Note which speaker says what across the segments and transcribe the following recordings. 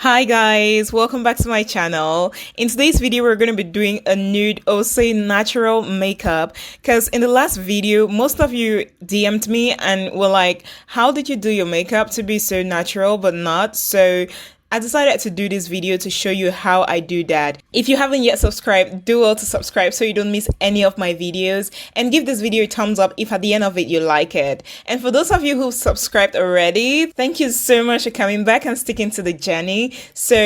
Speaker 1: Hi guys, welcome back to my channel. In today's video, we're going to be doing a nude or say natural makeup because in the last video, most of you DM'd me and were like, how did you do your makeup to be so natural but not? So I decided to do this video to show you how I do that. If you haven't yet subscribed, do well to subscribe so you don't miss any of my videos, and give this video a thumbs up if at the end of it you like it. And for those of you who've subscribed already, thank you so much for coming back and sticking to the journey. So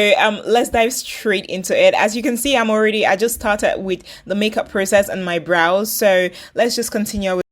Speaker 1: let's dive straight into it. As you can see, I just started with the makeup process and my brows. So let's just continue with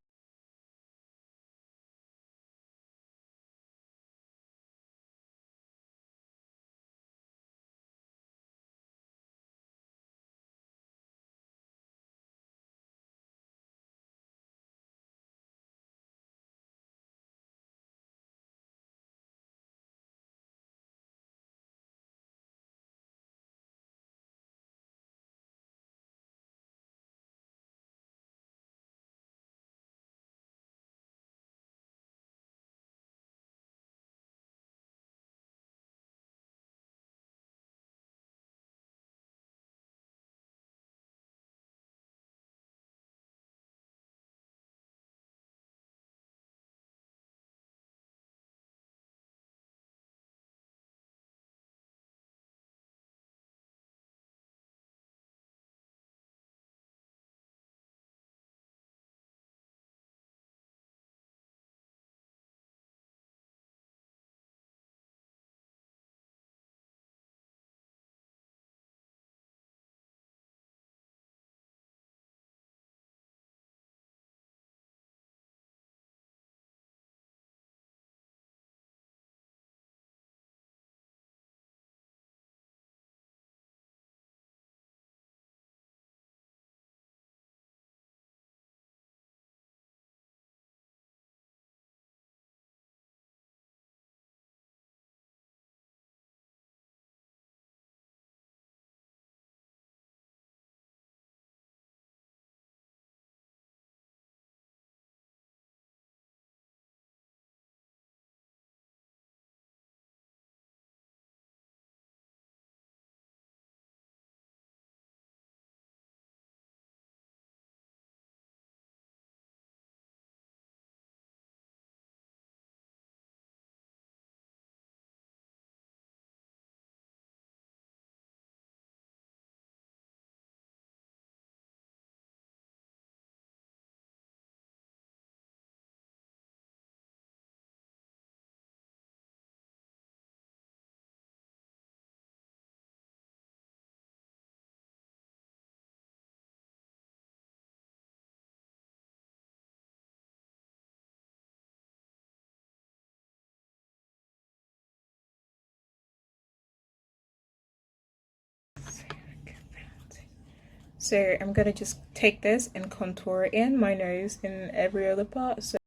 Speaker 1: So I'm gonna just take this and contour in my nose and every other part. So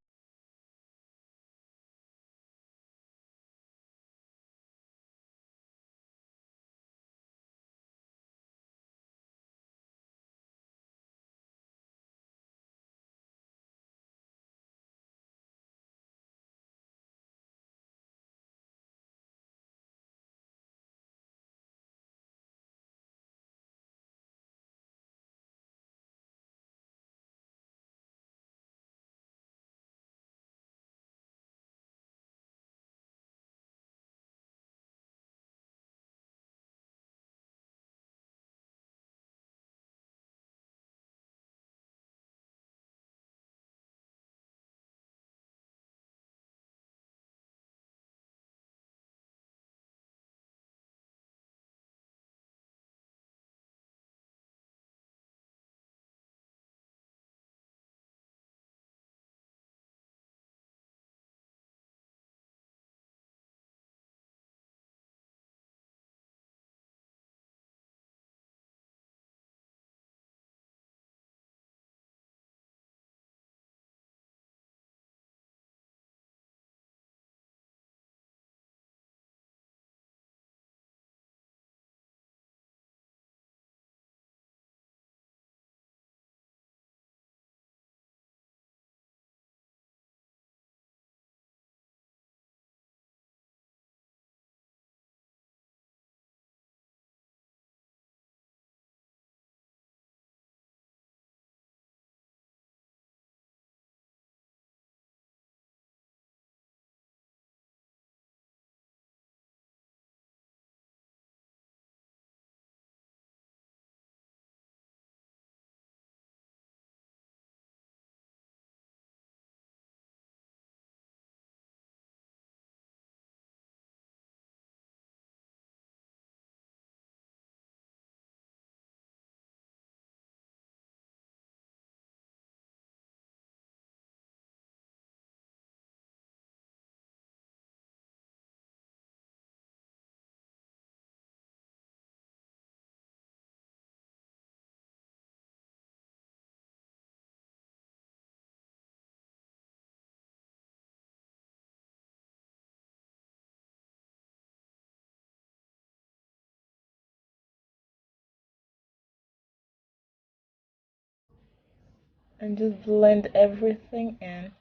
Speaker 1: and just blend everything in.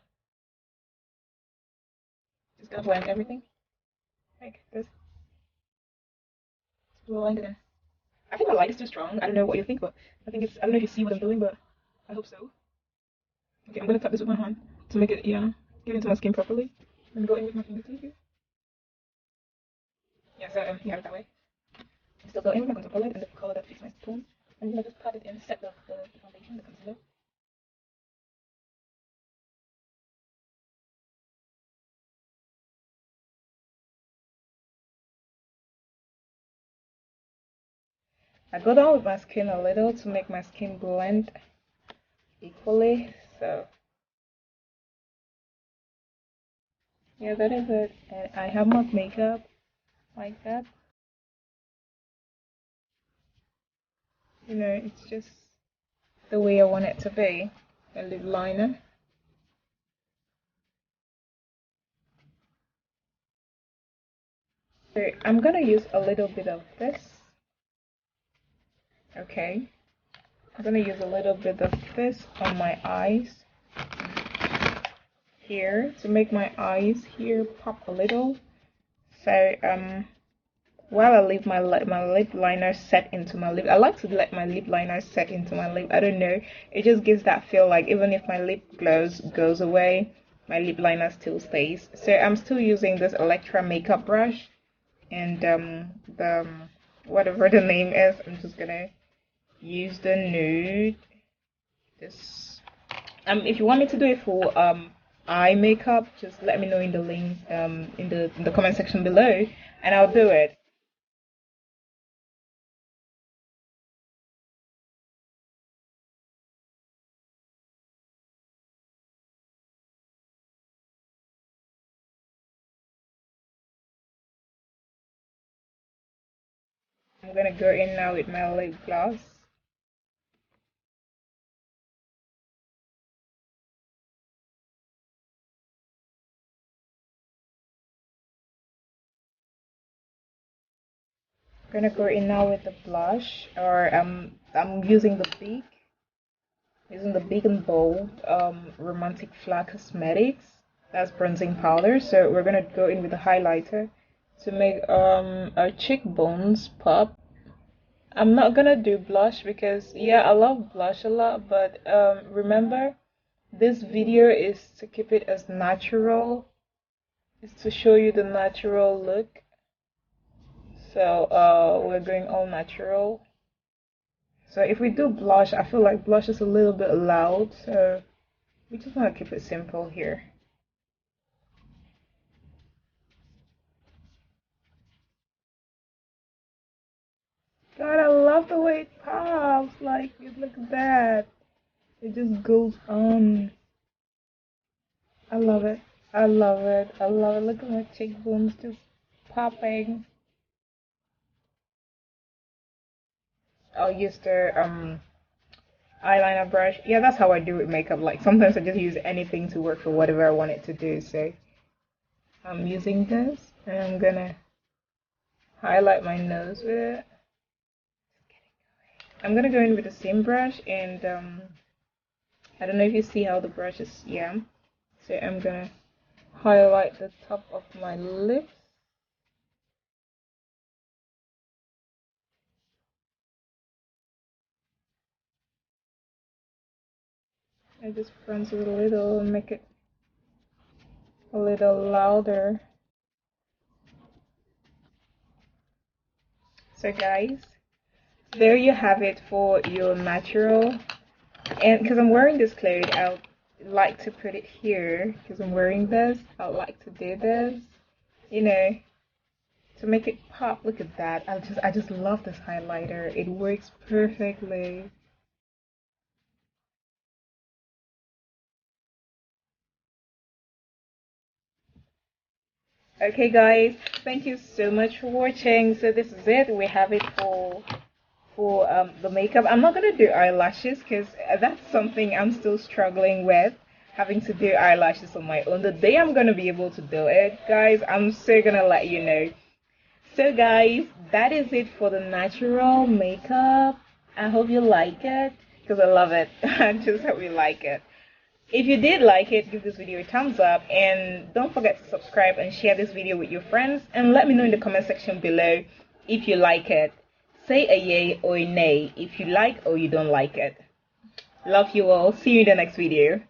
Speaker 1: Just gonna blend everything like this. Just blend it in. I think my light is too strong. I don't know what you think, but I think it's. I don't know if you see what I'm doing, but I hope so. Okay, I'm gonna tap this with my hand to make it, get into my skin properly. And go in with my fingertip here. Yeah, so you have it that way. Still go in with my contour palette and the color that fits my tone. I'm gonna just pat it in, set the foundation, the concealer. I go down with my skin a little to make my skin blend equally. So yeah, that is it. And I have my makeup like that. You know, it's just the way I want it to be. A lip liner. So I'm gonna use a little bit of this. Okay. I'm gonna use a little bit of this on my eyes here to make my eyes here pop a little. So while I leave my lip liner set into my lip, I like to let my lip liner set into my lip. I don't know, it just gives that feel like even if my lip gloss goes away, my lip liner still stays. So I'm still using this Electra makeup brush and the whatever the name is. I'm just gonna use the Nude. This if you want me to do a full eye makeup, just let me know in the link in the comment section below, and I'll do it. I'm gonna go in now with my lip gloss. I'm gonna go in now with the blush, or I'm using the big and bold Romantic Flat Cosmetics. That's bronzing powder. So we're gonna go in with the highlighter to make our cheekbones pop. I'm not gonna do blush because yeah, I love blush a lot, but remember, this video is to keep it as natural. It's to show you the natural look. So we're going all natural. So if we do blush, I feel like blush is a little bit loud, so we just want to keep it simple here. God, I love the way it pops. Like, look at that. It just goes on. I love it. I love it. I love it. Look at my cheekbones just popping. I'll use the eyeliner brush. Yeah, that's how I do with makeup. Like sometimes I just use anything to work for whatever I want it to do. So I'm using this and I'm gonna highlight my nose with it. I'm gonna go in with the same brush and I don't know if you see how the brush is, yeah. So I'm gonna highlight the top of my lips. I just bronze it a little and make it a little louder. So guys, there you have it for your natural. And because I'm wearing this clothes, I would like to put it here because I'm wearing this. I would like to do this, you know, to make it pop. Look at that. I just love this highlighter. It works perfectly. Okay guys, thank you so much for watching. So this is it. We have it for the makeup. I'm not gonna do eyelashes because that's something I'm still struggling with, having to do eyelashes on my own. The day I'm gonna be able to do it, guys, I'm so gonna let you know. So guys, that is it for the natural makeup. I hope you like it. because I love it. I just hope you like it. If you did like it, give this video a thumbs up and don't forget to subscribe and share this video with your friends, and let me know in the comment section below if you like it. Say a yay or a nay if you like or you don't like it. Love you all. See you in the next video.